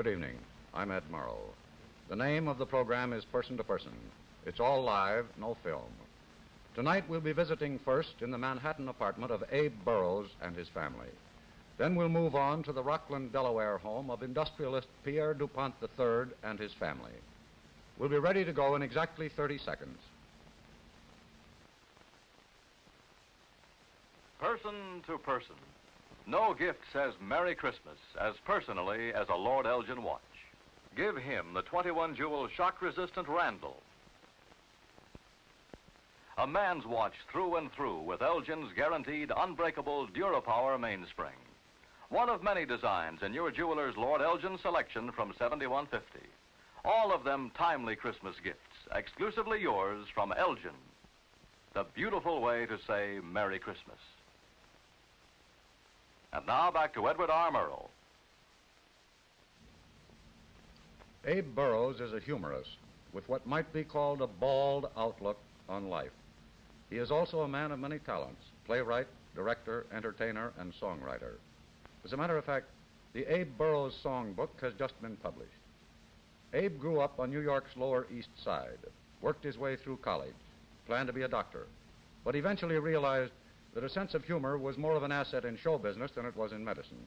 Good evening. I'm Ed Murrow. The name of the program is Person to Person. It's all live, no film. Tonight we'll be visiting first in the Manhattan apartment of Abe Burrows and his family. Then we'll move on to the Rockland, Delaware home of industrialist Pierre DuPont III and his family. We'll be ready to go in exactly 30 seconds. Person to person. No gift says Merry Christmas as personally as a Lord Elgin watch. Give him the 21-jewel shock-resistant Randall. A man's watch through and through with Elgin's guaranteed unbreakable Durapower mainspring. One of many designs in your jeweler's Lord Elgin selection from 7150. All of them timely Christmas gifts, exclusively yours from Elgin. The beautiful way to say Merry Christmas. And now back to Edward R. Murrow. Abe Burrows is a humorist with what might be called a bald outlook on life. He is also a man of many talents, playwright, director, entertainer, and songwriter. As a matter of fact, the Abe Burrows songbook has just been published. Abe grew up on New York's Lower East Side, worked his way through college, planned to be a doctor, but eventually realized that a sense of humor was more of an asset in show business than it was in medicine.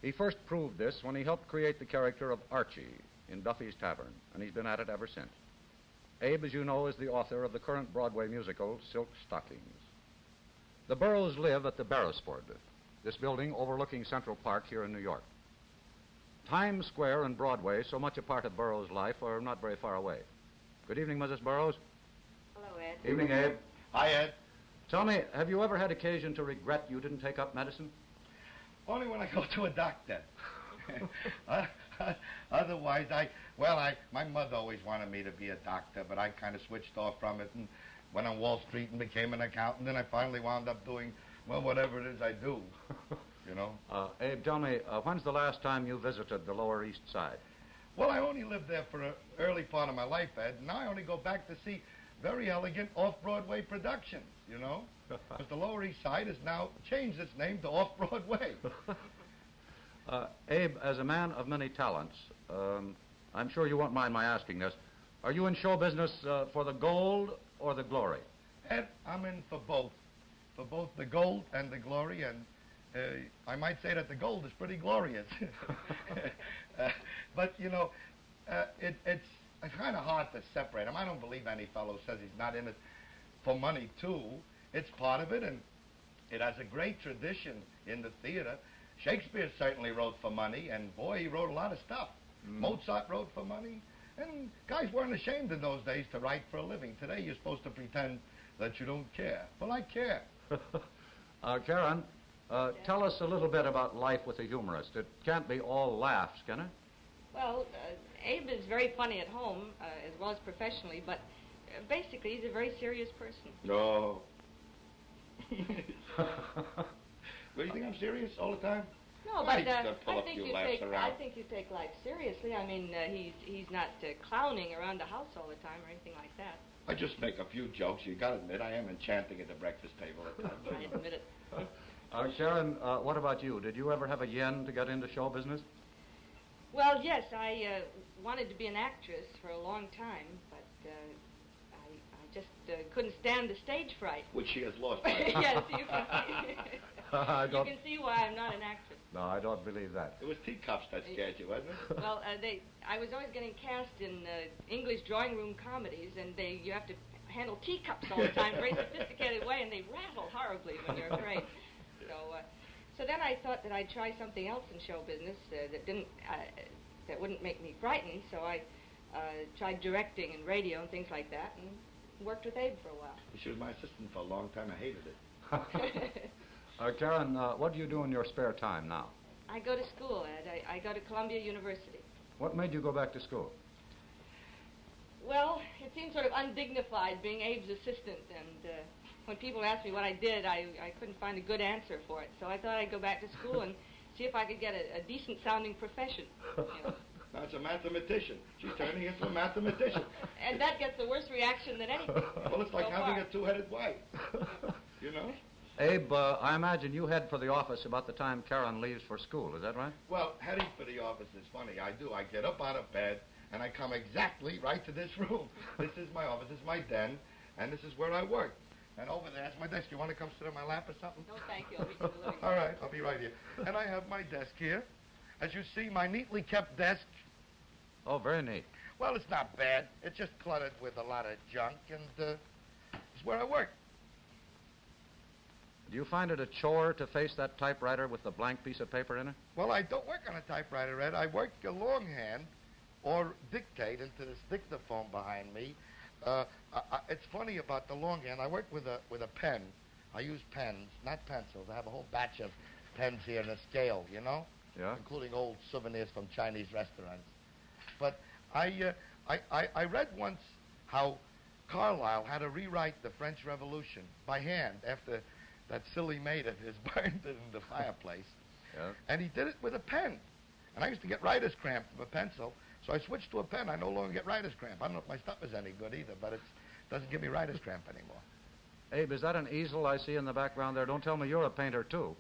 He first proved this when he helped create the character of Archie in Duffy's Tavern, and he's been at it ever since. Abe, as you know, is the author of the current Broadway musical, Silk Stockings. The Burrows live at the Beresford, this building overlooking Central Park here in New York. Times Square and Broadway, so much a part of Burrows' life, are not very far away. Good evening, Mrs. Burrows. Hello, Ed. Evening, Abe. Hi, Ed. Tell me, have you ever had occasion to regret you didn't take up medicine? Only when I go to a doctor. Otherwise, my mother always wanted me to be a doctor, but I kind of switched off from it and went on Wall Street and became an accountant, and I finally wound up doing, well, whatever it is I do, you know. Abe, tell me, when's the last time you visited the Lower East Side? Well, I only lived there for an early part of my life, Ed. Now I only go back to see very elegant off-Broadway productions, you know. Because the Lower East Side has now changed its name to Off-Broadway. Abe, as a man of many talents, I'm sure you won't mind my asking this. Are you in show business for the gold or the glory? Ed, I'm in for both. For both the gold and the glory, and I might say that the gold is pretty glorious. But, you know, it's kind of hard to separate them. I don't believe any fellow says he's not in it for money, too. It's part of it, and it has a great tradition in the theater. Shakespeare certainly wrote for money, and boy, he wrote a lot of stuff. Mozart wrote for money, and guys weren't ashamed in those days to write for a living. Today, you're supposed to pretend that you don't care. Well, I care. Karen, tell us a little bit about life with a humorist. It can't be all laughs, can it? Well, Abe is very funny at home, as well as professionally, but basically he's a very serious person. No. What, do you think I'm serious all the time? No, Why, but pull I a think few you laughs take around. I think you take life seriously. I mean, he's not clowning around the house all the time or anything like that. I just make a few jokes. You gotta admit, I am enchanting at the breakfast table at times. I admit it. Sharon, what about you? Did you ever have a yen to get into show business? Well, yes, I wanted to be an actress for a long time, but I just couldn't stand the stage fright. Which she has lost. By Yes, you can see. You can see why I'm not an actress. No, I don't believe that. It was teacups that scared you, wasn't it? Well, I was always getting cast in English drawing room comedies, and you have to handle teacups all the time, very sophisticated way, and they rattle horribly when you're afraid. So then I thought that I'd try something else in show business that wouldn't make me frightened. So I tried directing and radio and things like that, and worked with Abe for a while. She was my assistant for a long time. I hated it. Karen, what do you do in your spare time now? I go to school, Ed. I go to Columbia University. What made you go back to school? Well, it seemed sort of undignified being Abe's assistant, and when people asked me what I did, I couldn't find a good answer for it. So I thought I'd go back to school and see if I could get a decent-sounding profession. You know. Now it's a mathematician. She's turning into a mathematician. And that gets a worse reaction than anything. Well, it's like so having far. a two-headed wife. You know? Abe, I imagine you head for the office about the time Karen leaves for school. Is that right? Well, heading for the office is it's funny. I do. I get up out of bed, and I come exactly right to this room. This is my office. This is my den, and this is where I work. And over there, that's my desk. You want to come sit on my lap or something? No, thank you. I'll be in the living room. All right, I'll be right here. And I have my desk here. As you see, my neatly kept desk. Oh, very neat. Well, it's not bad. It's just cluttered with a lot of junk, and it's where I work. Do you find it a chore to face that typewriter with the blank piece of paper in it? Well, I don't work on a typewriter, Ed. I work a longhand or dictate into this dictaphone behind me. It's funny about the longhand. I work with a pen. I use pens, not pencils. I have a whole batch of pens here and a scale, you know? Yeah. Including old souvenirs from Chinese restaurants. But I read once how Carlyle had to rewrite the French Revolution by hand after that silly maid of his burned it in the fireplace. Yeah. And he did it with a pen. And I used to get writer's cramp from a pencil, so I switched to a pen. I no longer get writer's cramp. I don't know if my stuff is any good either, but it doesn't give me writer's cramp anymore. Abe, is that an easel I see in the background there? Don't tell me you're a painter, too.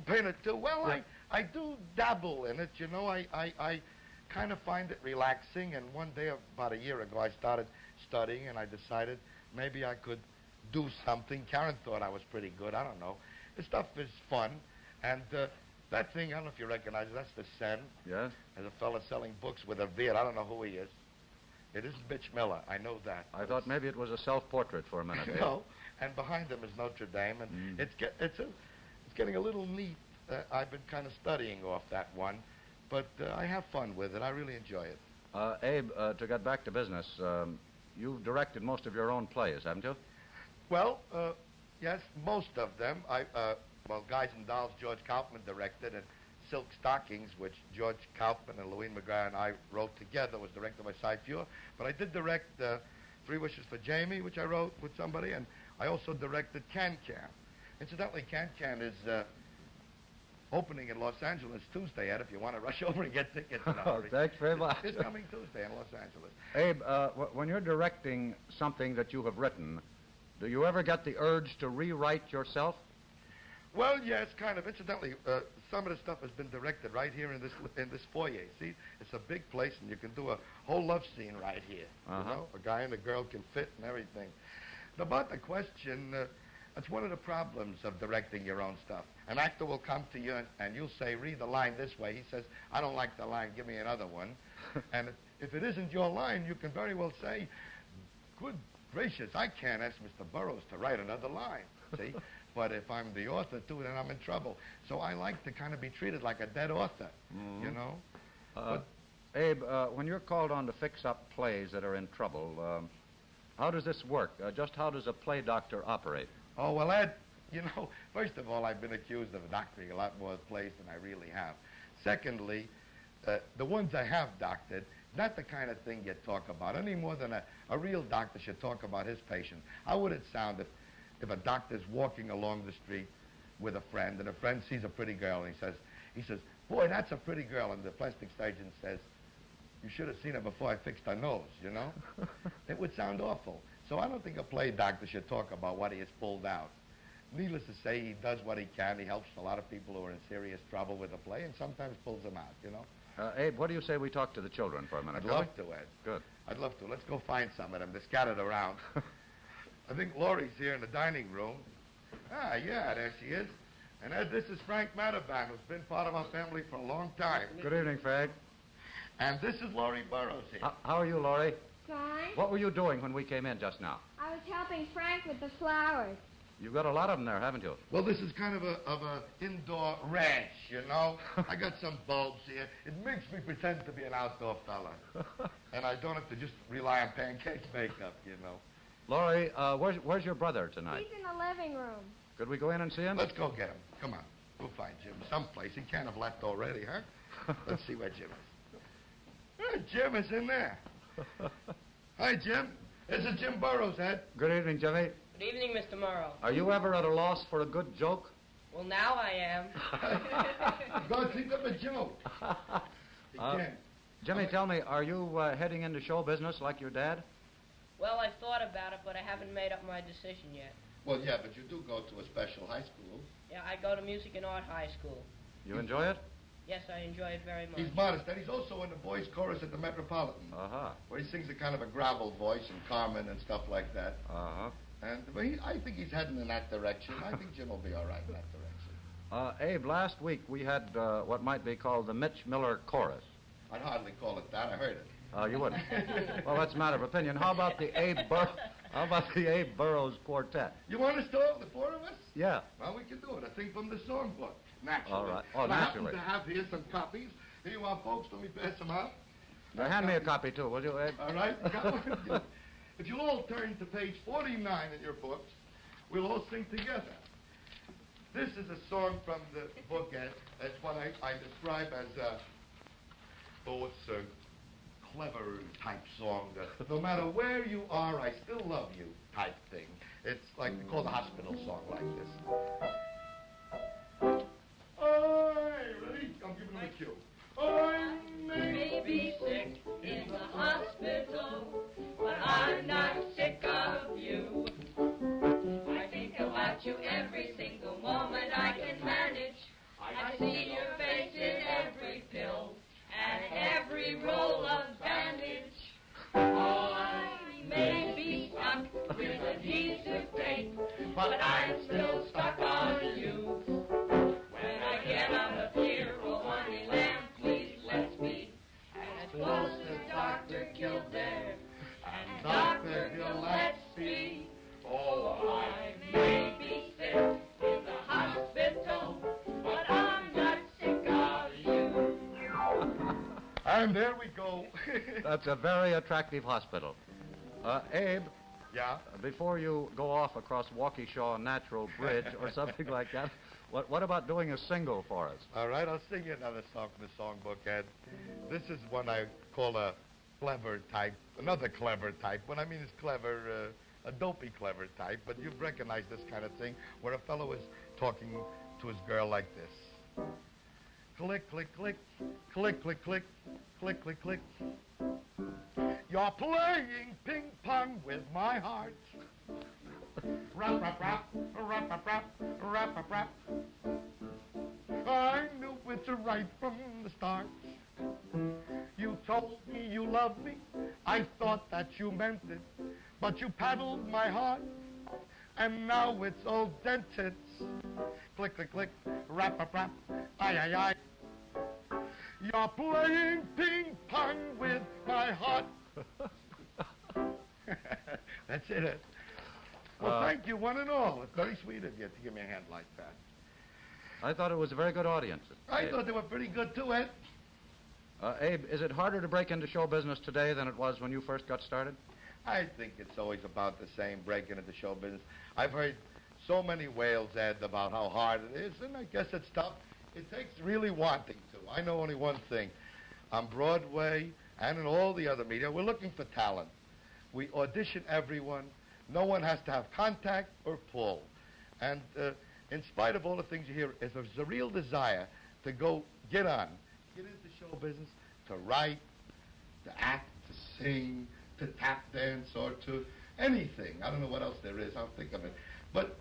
Painter, too? Well, Yeah. I do dabble in it. You know, I kind of find it relaxing. And one day, about a year ago, I started studying, and I decided maybe I could do something. Karen thought I was pretty good. I don't know. This stuff is fun. And that thing, I don't know if you recognize it, that's the Sen. Yes? There's a fella selling books with a beard. I don't know who he is. It isn't Bitch Miller. I know that. I thought maybe it was a self-portrait for a minute. Abe. No. And behind him is Notre Dame. And it's getting a little neat. I've been kind of studying off that one. But I have fun with it. I really enjoy it. Abe, to get back to business, you've directed most of your own plays, haven't you? Well, yes, most of them. Guys and Dolls, George Kaufman directed, and Silk Stockings, which George Kaufman and Louise McGrath and I wrote together, was directed by Cy Feuer. But I did direct Three Wishes for Jamie, which I wrote with somebody, and I also directed Can Can. Incidentally, Can Can is opening in Los Angeles Tuesday, Ed, if you want to rush over and get tickets. Oh, thanks very much. It's coming Tuesday in Los Angeles. Abe, when you're directing something that you have written, do you ever get the urge to rewrite yourself? Well, yes, kind of. Incidentally, some of the stuff has been directed right here in this foyer. See, it's a big place, and you can do a whole love scene right here. Uh-huh. You know, a guy and a girl can fit and everything. About the question, that's one of the problems of directing your own stuff. An actor will come to you and you'll say, read the line this way. He says, I don't like the line, give me another one. And if it isn't your line, you can very well say, good gracious, I can't ask Mr. Burroughs to write another line, see? But if I'm the author, too, then I'm in trouble. So I like to kind of be treated like a dead author, you know? Abe, when you're called on to fix up plays that are in trouble, how does this work? Just how does a play doctor operate? Oh, well, Ed, you know, first of all, I've been accused of doctoring a lot more plays than I really have. Secondly, the ones I have doctored, not the kind of thing you talk about, any more than a real doctor should talk about his patient. How would it sound if a doctor's walking along the street with a friend, and a friend sees a pretty girl, and he says, boy, that's a pretty girl, and the plastic surgeon says, you should have seen her before I fixed her nose, you know? It would sound awful. So I don't think a play doctor should talk about what he has pulled out. Needless to say, he does what he can. He helps a lot of people who are in serious trouble with a play, and sometimes pulls them out, you know? Abe, what do you say we talk to the children for a minute? I'd love to, Ed. Good. I'd love to. Let's go find some of them. They're scattered around. I think Laurie's here in the dining room. Ah, yeah, there she is. And Ed, this is Frank Mataban, who's been part of our family for a long time. Good evening, Frank. And this is Laurie Burroughs here. How are you, Laurie? Fine. What were you doing when we came in just now? I was helping Frank with the flowers. You've got a lot of them there, haven't you? Well, this is kind of a indoor ranch, you know. I got some bulbs here. It makes me pretend to be an outdoor fella. And I don't have to just rely on pancake makeup, you know. Laurie, where's your brother tonight? He's in the living room. Could we go in and see him? Let's go get him. Come on. We'll find Jim someplace. He can't have left already, huh? Let's see where Jim is. Jim is in there. Hi, Jim. This is Jim Burroughs, Ed. Good evening, Jimmy. Good evening, Mr. Morrow. Are you ever at a loss for a good joke? Well, now I am. Go think of a joke. He can't. Jimmy, tell me, are you heading into show business like your dad? Well, I've thought about it, but I haven't made up my decision yet. Well, yeah, but you do go to a special high school. Yeah, I go to music and art high school. You enjoy it? Yes, I enjoy it very much. He's modest, and he's also in the boys' chorus at the Metropolitan, where he sings a kind of a gravel voice and Carmen and stuff like that. And I think he's heading in that direction. I think Jim will be all right in that direction. Abe, last week we had what might be called the Mitch Miller Chorus. I'd hardly call it that. I heard it. You wouldn't. Well, that's a matter of opinion. How about the Abe Burrows Quartet? You want us to, all the four of us? Yeah. Well, we can do it. A thing from the songbook. Naturally. All right. Oh, I naturally. happen to have here some copies. Here you are, folks. Let me pass them out. Now, hand me a copy, too, will you, Abe? All right. If you all turn to page 49 in your books, we'll all sing together. This is a song from the book, Ed. It's what I describe as it's a clever type song that no matter where you are, I still love you type thing. It's like we call the hospital song like this. Ready? I'm giving them a cue. I may be sick in the hospital, but I'm not sick of you. I think about you every single moment I can manage. I see your face in every pill and every roll of bandage. I may be stuck with adhesive tape, but I'm still stuck on you. When I get on the pier, oh honey lamb, please let's be as close as Dr. Kildare and Dr. Gillespie. Oh, I may be sick in the hospital, but I'm not sick of you. And there we go. That's a very attractive hospital. Abe. Yeah? Before you go off across Waukesha Natural Bridge or something like that, what about doing a single for us? All right, I'll sing you another song from the songbook, Ed. This is one I call a clever type, another clever type. What I mean is clever, a dopey clever type, but you've recognized this kind of thing where a fellow is talking to his girl like this. Click, click, click, click, click, click, click, click, click. You're playing ping pong with my heart. Rap, rap, rap, rap, rap, rap, rap, rap, rap. I knew it right from the start. You told me you loved me. I thought that you meant it. But you paddled my heart, and now it's all dented. Click, click, click, rap, rap, rap, aye, aye, aye. You're playing ping pong with my heart. That's it. Well, thank you, one and all. It's very sweet of you to give me a hand like that. I thought it was a very good audience. I thought they were pretty good, too, Ed. Abe, is it harder to break into show business today than it was when you first got started? I think it's always about the same, breaking into show business. I've heard so many wails, Ed, about how hard it is, and I guess it's tough. It takes really wanting to. I know only one thing. On Broadway and in all the other media, we're looking for talent. We audition everyone. No one has to have contact or pull. And in spite of all the things you hear, there's a real desire to get into show business, to write, to act, to sing, to tap dance, or to anything. I don't know what else there is. I'll think of it. But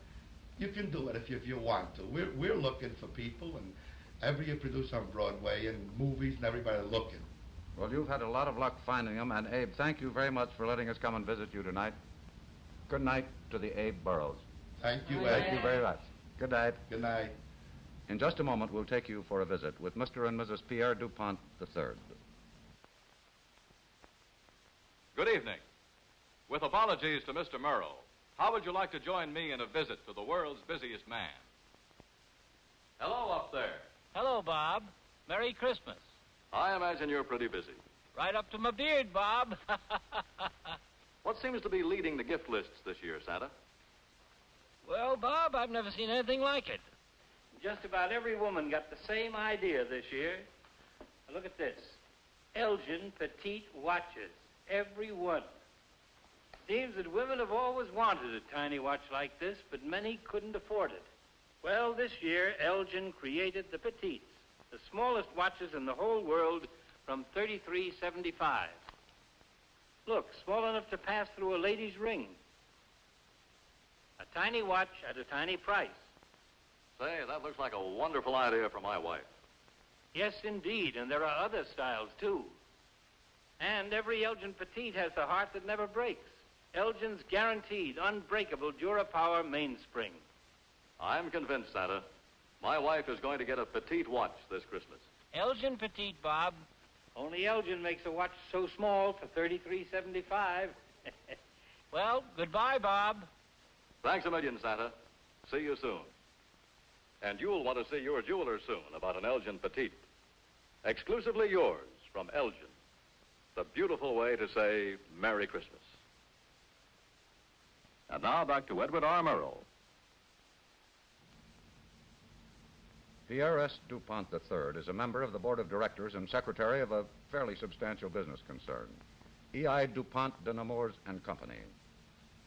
you can do it if you want to. We're looking for people, and every year produce on Broadway and movies, and everybody looking. Well, you've had a lot of luck finding them, and Abe, thank you very much for letting us come and visit you tonight. Good night to the Abe Burrows. Thank you, Ed. Thank you very much. Good night. Good night. In just a moment, we'll take you for a visit with Mr. and Mrs. Pierre DuPont III. Good evening. With apologies to Mr. Murrow, how would you like to join me in a visit to the world's busiest man? Hello up there. Hello, Bob. Merry Christmas. I imagine you're pretty busy. Right up to my beard, Bob. What seems to be leading the gift lists this year, Santa? Well, Bob, I've never seen anything like it. Just about every woman got the same idea this year. Now look at this. Elgin petite watches. Every one. Seems that women have always wanted a tiny watch like this, but many couldn't afford it. Well, this year, Elgin created the petites, the smallest watches in the whole world from $33.75. Look, small enough to pass through a lady's ring. A tiny watch at a tiny price. Say, that looks like a wonderful idea for my wife. Yes, indeed, and there are other styles, too. And every Elgin Petite has the heart that never breaks. Elgin's guaranteed, unbreakable Durapower mainspring. I'm convinced, Santa. My wife is going to get a Petite watch this Christmas. Elgin Petite, Bob. Only Elgin makes a watch so small for $33.75. Well, goodbye, Bob. Thanks a million, Santa. See you soon. And you'll want to see your jeweler soon about an Elgin Petite. Exclusively yours from Elgin. The beautiful way to say Merry Christmas. And now back to Edward R. Murrow. Pierre S. DuPont III is a member of the board of directors and secretary of a fairly substantial business concern, E.I. DuPont de Nemours and Company.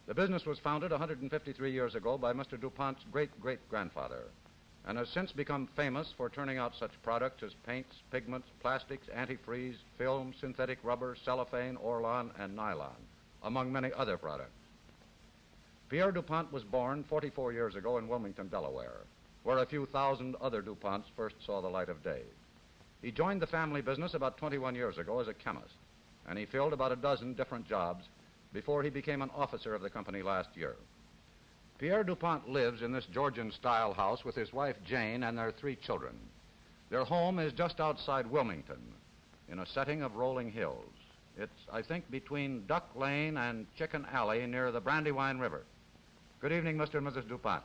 The business was founded 153 years ago by Mr. DuPont's great-great-grandfather and has since become famous for turning out such products as paints, pigments, plastics, antifreeze, film, synthetic rubber, cellophane, Orlon, and nylon, among many other products. Pierre DuPont was born 44 years ago in Wilmington, Delaware, where a few thousand other DuPonts first saw the light of day. He joined the family business about 21 years ago as a chemist, and he filled about a dozen different jobs before he became an officer of the company last year. Pierre DuPont lives in this Georgian-style house with his wife, Jane, and their 3 children. Their home is just outside Wilmington, in a setting of rolling hills. It's, I think, between Duck Lane and Chicken Alley near the Brandywine River. Good evening, Mr. and Mrs. DuPont.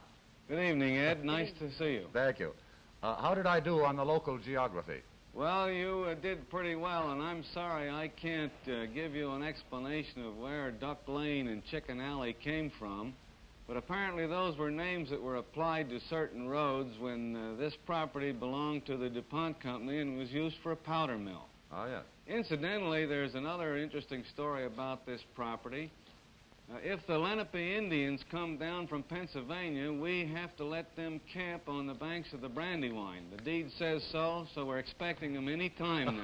Good evening, Ed. Nice to see you. Thank you. How did I do on the local geography? Well, you did pretty well, and I'm sorry I can't give you an explanation of where Duck Lane and Chicken Alley came from, but apparently those were names that were applied to certain roads when this property belonged to the DuPont Company and was used for a powder mill. Oh, yes. Incidentally, there's another interesting story about this property. If the Lenape Indians come down from Pennsylvania, we have to let them camp on the banks of the Brandywine. The deed says so, so we're expecting them any time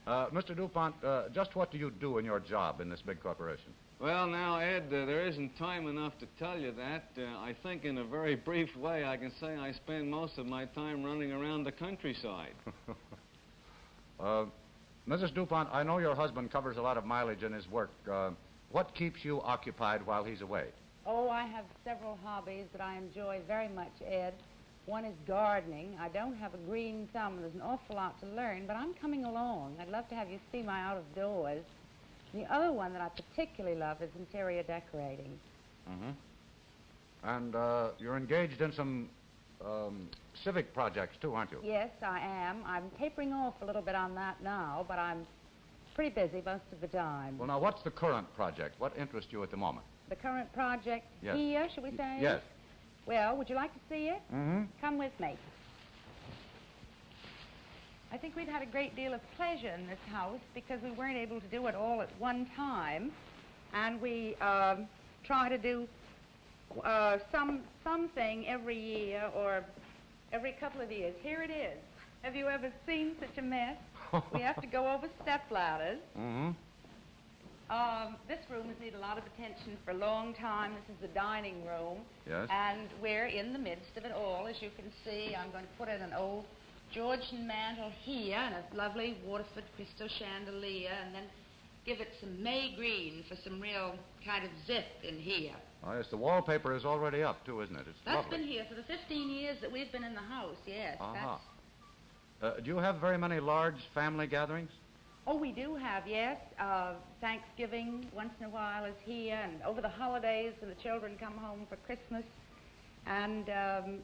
now. Mr. DuPont, just what do you do in your job in this big corporation? Well, now, Ed, there isn't time enough to tell you that. I think in a very brief way I can say I spend most of my time running around the countryside. Mrs. DuPont, I know your husband covers a lot of mileage in his work. What keeps you occupied while he's away? Oh, I have several hobbies that I enjoy very much, Ed. One is gardening. I don't have a green thumb. There's an awful lot to learn, but I'm coming along. I'd love to have you see my out of doors. The other one that I particularly love is interior decorating. Mm-hmm. And you're engaged in some civic projects, too, aren't you? Yes, I am. I'm tapering off a little bit on that now, but I'm pretty busy most of the time. Well, now, what's the current project? What interests you at the moment? The current project yes. here, should we say? Yes. Well, would you like to see it? Mm-hmm. Come with me. I think we've had a great deal of pleasure in this house because we weren't able to do it all at one time, and we try to do something every year or every couple of years. Here it is. Have you ever seen such a mess? We have to go over step ladders. Mm-hmm. This room has needed a lot of attention for a long time. This is the dining room. Yes. And we're in the midst of it all. As you can see, I'm going to put in an old Georgian mantel here and a lovely Waterford crystal chandelier, and then give it some May green for some real kind of zip in here. Oh, yes, the wallpaper is already up, too, isn't it? It's That's lovely. been here for the 15 years that we've been in the house, yes. Uh-huh. Do you have very many large family gatherings? Oh, we do have, yes. Thanksgiving once in a while is here, and over the holidays when the children come home for Christmas, and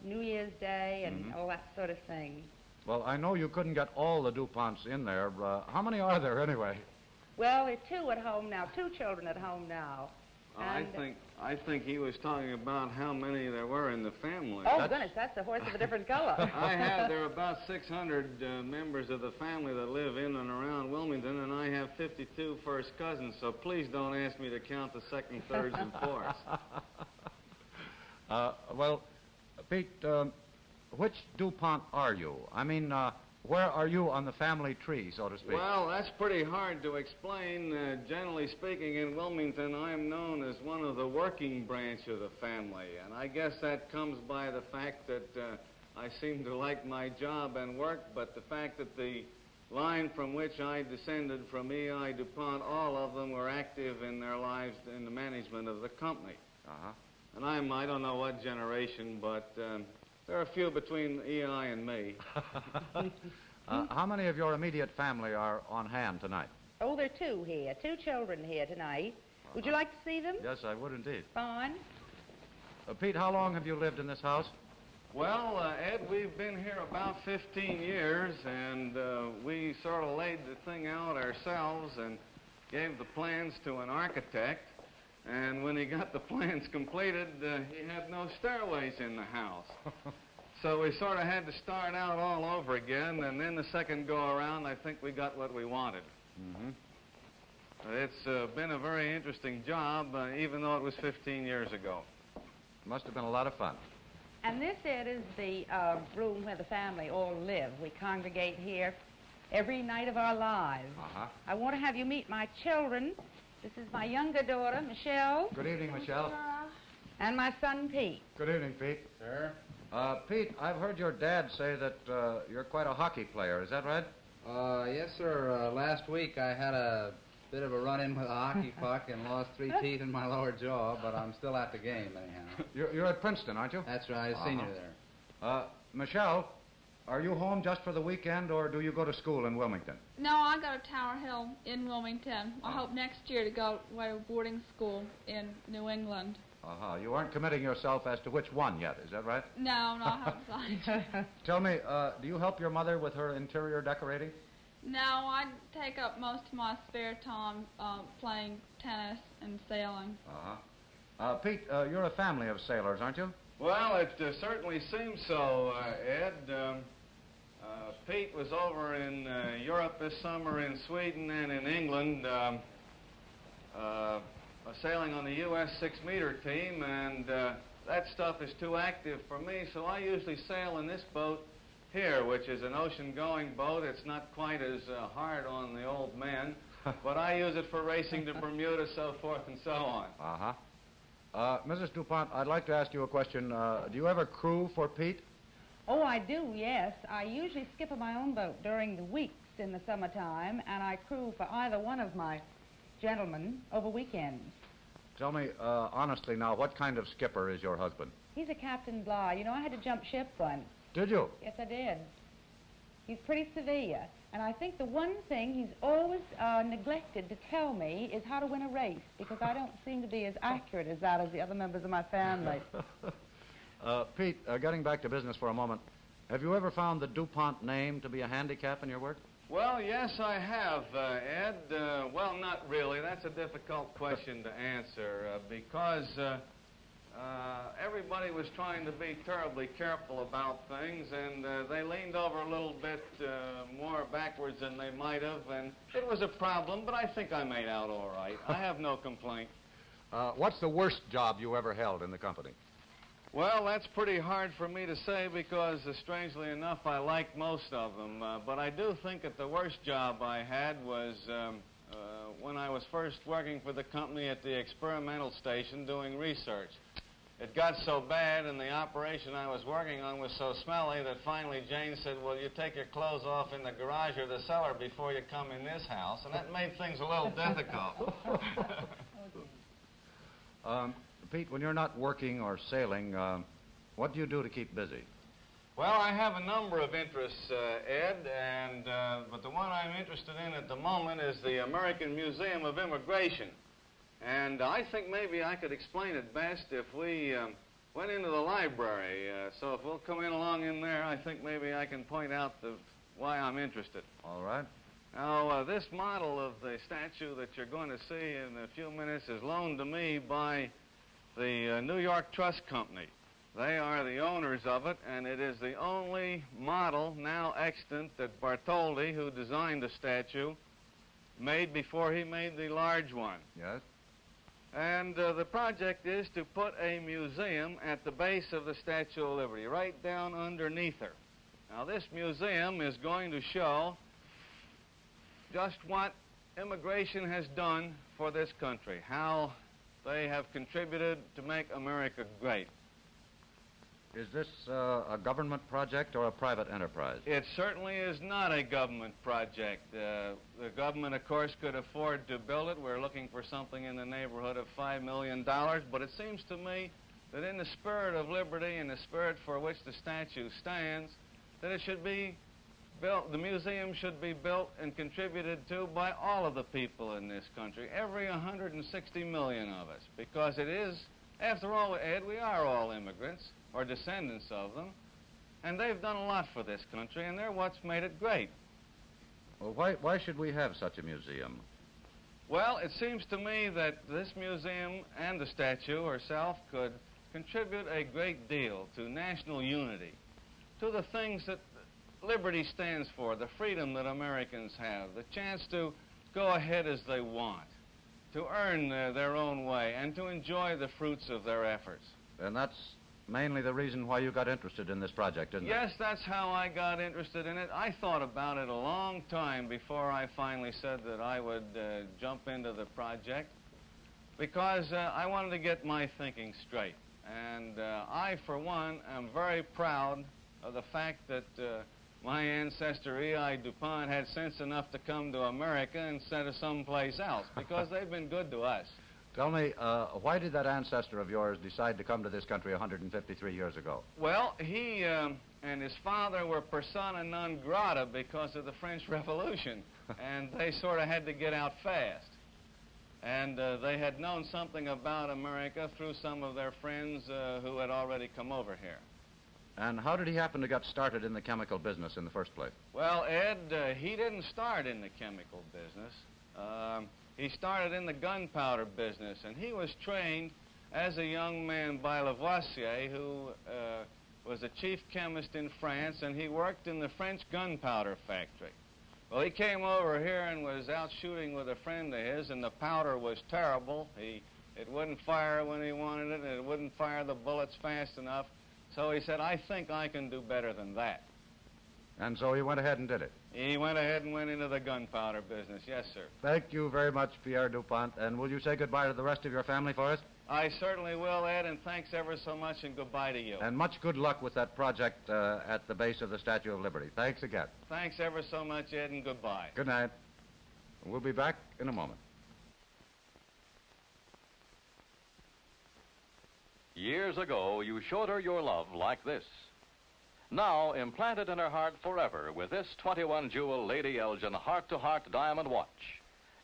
New Year's Day, and all that sort of thing. Well, I know you couldn't get all the DuPonts in there. How many are there, anyway? Well, there are 2 at home now, 2 children at home now. I think he was talking about how many there were in the family. Oh, goodness, that's a horse of a different color. There are about 600 members of the family that live in and around Wilmington, and I have 52 first cousins, so please don't ask me to count the second, thirds, and fourths. Well, Pete, which DuPont are you? I mean, where are you on the family tree, so to speak? Well, that's pretty hard to explain. Generally speaking, in Wilmington, I'm known as one of the working branch of the family, and I guess that comes by the fact that I seem to like my job and work, but the fact that the line from which I descended from E.I. DuPont, all of them were active in their lives in the management of the company. Uh-huh. And I don't know what generation, but there are a few between E.I. and me. How many of your immediate family are on hand tonight? Oh, there are two here. Two children here tonight. Would you like to see them? Yes, I would indeed. Fine. Pete, how long have you lived in this house? Well, Ed, we've been here about 15 years, and we sort of laid the thing out ourselves and gave the plans to an architect. And when he got the plans completed, he had no stairways in the house. So we sort of had to start out all over again, and then the second go-around, I think we got what we wanted. Mm-hmm. It's been a very interesting job, even though it was 15 years ago. Must have been a lot of fun. And this, Ed, is the room where the family all live. We congregate here every night of our lives. Uh-huh. I want to have you meet my children. This is my younger daughter, Michelle. Good evening, Michelle. And my son, Pete. Good evening, Pete. Sir? Pete, I've heard your dad say that you're quite a hockey player. Is that right? Yes, sir. Last week I had a bit of a run-in with a hockey puck and lost 3 teeth in my lower jaw, but I'm still at the game anyhow. You're at Princeton, aren't you? That's right, senior there. Michelle, are you home just for the weekend, or do you go to school in Wilmington? No, I go to Tower Hill in Wilmington. I hope next year to go to boarding school in New England. Uh-huh. You aren't committing yourself as to which one yet, is that right? No, I haven't decided. Tell me, do you help your mother with her interior decorating? No, I take up most of my spare time playing tennis and sailing. Uh-huh. Pete, you're a family of sailors, aren't you? Well, it certainly seems so, Ed. Pete was over in Europe this summer, in Sweden and in England, sailing on the U.S. 6-meter team, and that stuff is too active for me, so I usually sail in this boat here, which is an ocean-going boat. It's not quite as hard on the old men, but I use it for racing to Bermuda, so forth and so on. Uh-huh. Mrs. DuPont, I'd like to ask you a question. Do you ever crew for Pete? Oh, I do, yes. I usually skip on my own boat during the weeks in the summertime, and I crew for either one of my gentlemen over weekends. Tell me, honestly now, what kind of skipper is your husband? He's a Captain Bligh. You know, I had to jump ship once. Did you? Yes, I did. He's pretty severe. And I think the one thing he's always neglected to tell me is how to win a race, because I don't seem to be as accurate as that as the other members of my family. Pete, getting back to business for a moment, have you ever found the DuPont name to be a handicap in your work? Well, yes, I have, Ed. Well, not really. That's a difficult question to answer because everybody was trying to be terribly careful about things, and they leaned over a little bit more backwards than they might have, and it was a problem, but I think I made out all right. I have no complaint. What's the worst job you ever held in the company? Well, that's pretty hard for me to say because, strangely enough, I like most of them. But I do think that the worst job I had was when I was first working for the company at the experimental station doing research. It got so bad and the operation I was working on was so smelly that finally Jane said, well, you take your clothes off in the garage or the cellar before you come in this house. And that made things a little difficult. Pete, when you're not working or sailing, what do you do to keep busy? Well, I have a number of interests, Ed, and but the one I'm interested in at the moment is the American Museum of Immigration. And I think maybe I could explain it best if we went into the library. So if we'll come in along in there, I think maybe I can point out why I'm interested. All right. Now, this model of the statue that you're going to see in a few minutes is loaned to me by the New York Trust Company. They are the owners of it, and it is the only model now extant that Bartholdi, who designed the statue, made before he made the large one. Yes. And the project is to put a museum at the base of the Statue of Liberty, right down underneath her. Now, this museum is going to show just what immigration has done for this country, how they have contributed to make America great. Is this a government project or a private enterprise? It certainly is not a government project. The government, of course, could afford to build it. We're looking for something in the neighborhood of $5 million, but it seems to me that in the spirit of liberty and the spirit for which the statue stands, that it should be built, the museum should be built and contributed to by all of the people in this country, every 160 million of us, because it is, after all, Ed, we are all immigrants, or descendants of them, and they've done a lot for this country, and they're what's made it great. Well, why should we have such a museum? Well, it seems to me that this museum and the statue herself could contribute a great deal to national unity, to the things that liberty stands for, the freedom that Americans have, the chance to go ahead as they want, to earn their own way, and to enjoy the fruits of their efforts. And that's mainly the reason why you got interested in this project, isn't it? Yes, that's how I got interested in it. I thought about it a long time before I finally said that I would jump into the project, because I wanted to get my thinking straight. And I, for one, am very proud of the fact that my ancestor, E.I. DuPont, had sense enough to come to America instead of someplace else, because they've been good to us. Tell me, why did that ancestor of yours decide to come to this country 153 years ago? Well, he and his father were persona non grata because of the French Revolution, and they sort of had to get out fast. And they had known something about America through some of their friends who had already come over here. And how did he happen to get started in the chemical business in the first place? Well, Ed, he didn't start in the chemical business. He started in the gunpowder business, and he was trained as a young man by Lavoisier, who was a chief chemist in France, and he worked in the French gunpowder factory. Well, he came over here and was out shooting with a friend of his, and the powder was terrible. It wouldn't fire when he wanted it, and it wouldn't fire the bullets fast enough. So he said, I think I can do better than that. And so he went ahead and did it? He went ahead and went into the gunpowder business, yes, sir. Thank you very much, Pierre DuPont. And will you say goodbye to the rest of your family for us? I certainly will, Ed, and thanks ever so much, and goodbye to you. And much good luck with that project at the base of the Statue of Liberty. Thanks again. Thanks ever so much, Ed, and goodbye. Good night. We'll be back in a moment. Years ago, you showed her your love like this. Now, implanted in her heart forever with this 21-jewel Lady Elgin heart-to-heart diamond watch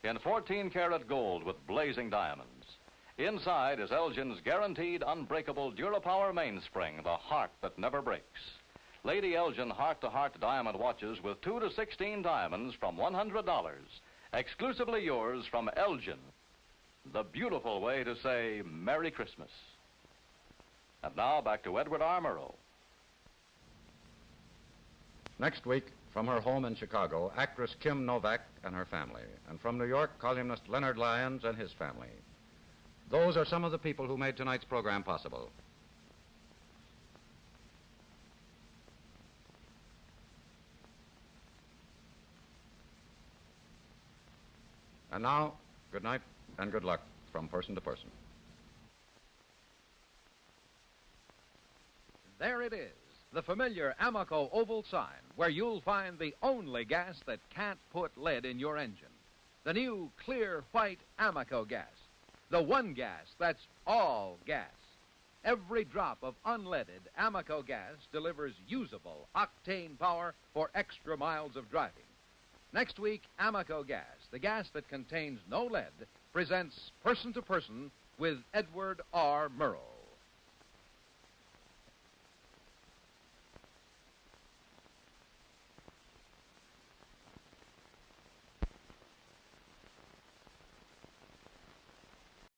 in 14-karat gold with blazing diamonds. Inside is Elgin's guaranteed unbreakable Durapower mainspring, the heart that never breaks. Lady Elgin heart-to-heart diamond watches with 2 to 16 diamonds from $100, exclusively yours from Elgin. The beautiful way to say Merry Christmas. And now back to Edward R. Murrow. Next week, from her home in Chicago, actress Kim Novak and her family. And from New York, columnist Leonard Lyons and his family. Those are some of the people who made tonight's program possible. And now, good night and good luck from person to person. There it is, the familiar Amoco oval sign, where you'll find the only gas that can't put lead in your engine. The new clear white Amoco gas. The one gas that's all gas. Every drop of unleaded Amoco gas delivers usable octane power for extra miles of driving. Next week, Amoco gas, the gas that contains no lead, presents Person to Person with Edward R. Murrow.